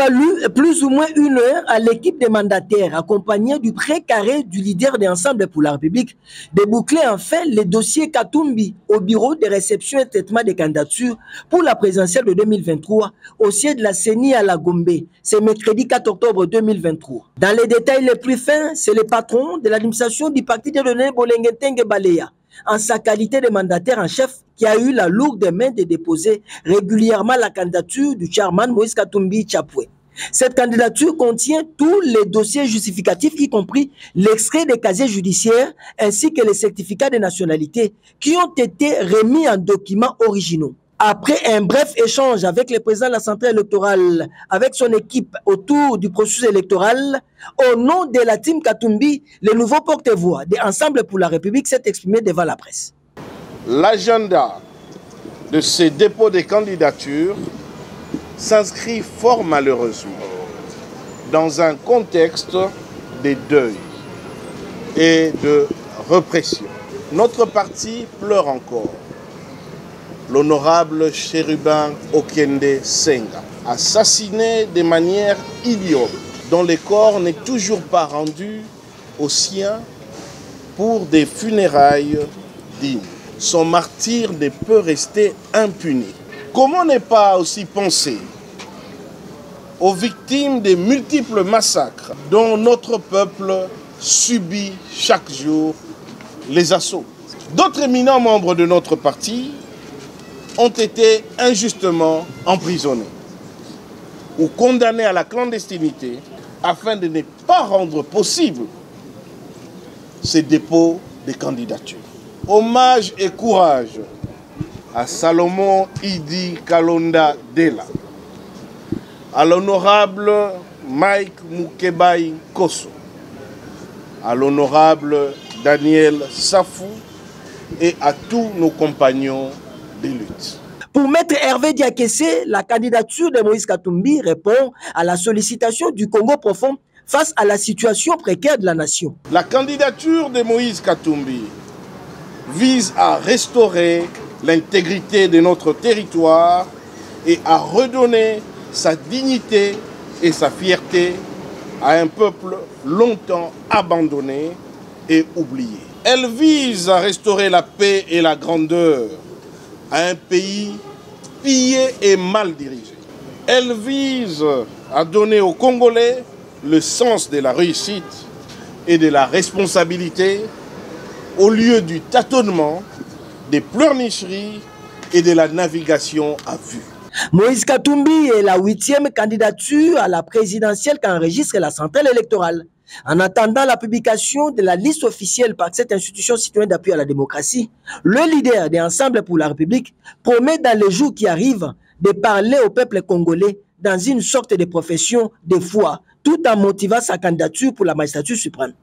fallu plus ou moins 1 heure à l'équipe des mandataires, accompagnée du précaré du leader de l'Ensemble pour la République, de boucler enfin les dossiers Katumbi au bureau de réception et traitement des candidatures pour la présidentielle de 2023 au siège de la CENI à la Gombe. C'est mercredi 4 octobre 2023. Dans les détails les plus fins, c'est le patron de l'administration du parti de René Bolengetenge Baleya, en sa qualité de mandataire en chef, qui a eu la lourde main de déposer régulièrement la candidature du chairman Moïse Katumbi Tchapoué. Cette candidature contient tous les dossiers justificatifs, y compris l'extrait des casiers judiciaires ainsi que les certificats de nationalité qui ont été remis en documents originaux. Après un bref échange avec le président de la Centrale électorale, avec son équipe autour du processus électoral, au nom de la team Katumbi, le nouveau porte-voix de Ensemble pour la République s'est exprimé devant la presse. L'agenda de ces dépôts de candidatures s'inscrit fort malheureusement dans un contexte de deuil et de répression. Notre parti pleure encore l'honorable Chérubin Okende Senga, assassiné de manière idiote, dont le corps n'est toujours pas rendu aux siens pour des funérailles dignes. Son martyre ne peut rester impuni. Comment ne pas aussi penser aux victimes des multiples massacres dont notre peuple subit chaque jour les assauts? D'autres éminents membres de notre parti ont été injustement emprisonnés ou condamnés à la clandestinité afin de ne pas rendre possible ces dépôts de candidatures. Hommage et courage à Salomon Idi Kalonda Dela, à l'honorable Mike Mukebai Kosso, à l'honorable Daniel Safou et à tous nos compagnons de lutte. Pour Maître Hervé Diakessé, la candidature de Moïse Katumbi répond à la sollicitation du Congo profond face à la situation précaire de la nation. La candidature de Moïse Katumbi vise à restaurer l'intégrité de notre territoire et à redonner sa dignité et sa fierté à un peuple longtemps abandonné et oublié. Elle vise à restaurer la paix et la grandeur à un pays pillé et mal dirigé. Elle vise à donner aux Congolais le sens de la réussite et de la responsabilité au lieu du tâtonnement, des pleurnicheries et de la navigation à vue. Moïse Katumbi est la 8e candidature à la présidentielle qu'enregistre la Centrale électorale. En attendant la publication de la liste officielle par cette institution citoyenne d'appui à la démocratie, le leader de Ensemble pour la République promet dans les jours qui arrivent de parler au peuple congolais dans une sorte de profession de foi, tout en motivant sa candidature pour la magistrature suprême.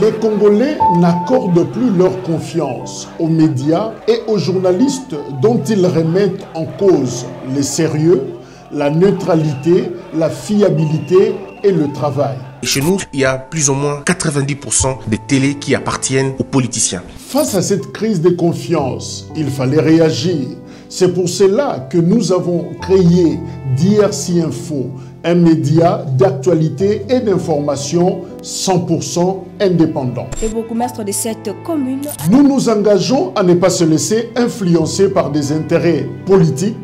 Les Congolais n'accordent plus leur confiance aux médias et aux journalistes dont ils remettent en cause le sérieux, la neutralité, la fiabilité et le travail. Chez nous, il y a plus ou moins 90% des télés qui appartiennent aux politiciens. Face à cette crise de confiance, il fallait réagir. C'est pour cela que nous avons créé DRC Info, un média d'actualité et d'information 100% indépendant. Le bourgmestre de cette commune... Nous nous engageons à ne pas se laisser influencer par des intérêts politiques,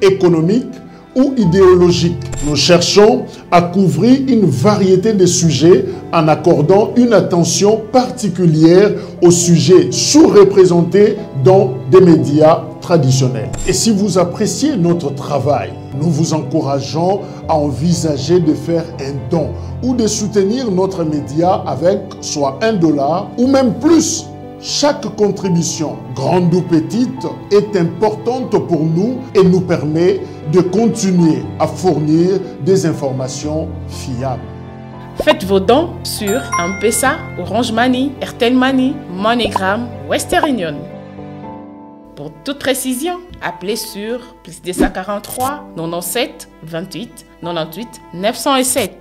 économiques ou idéologiques. Nous cherchons à couvrir une variété de sujets en accordant une attention particulière aux sujets sous-représentés dans des médias traditionnels. Et si vous appréciez notre travail, nous vous encourageons à envisager de faire un don ou de soutenir notre média avec soit $1 ou même plus. Chaque contribution, grande ou petite, est importante pour nous et nous permet de continuer à fournir des informations fiables. Faites vos dons sur M-Pesa, Orange Money, Airtel Money, MoneyGram, Western Union. Pour toute précision, appelez sur +243 97 28 98 907.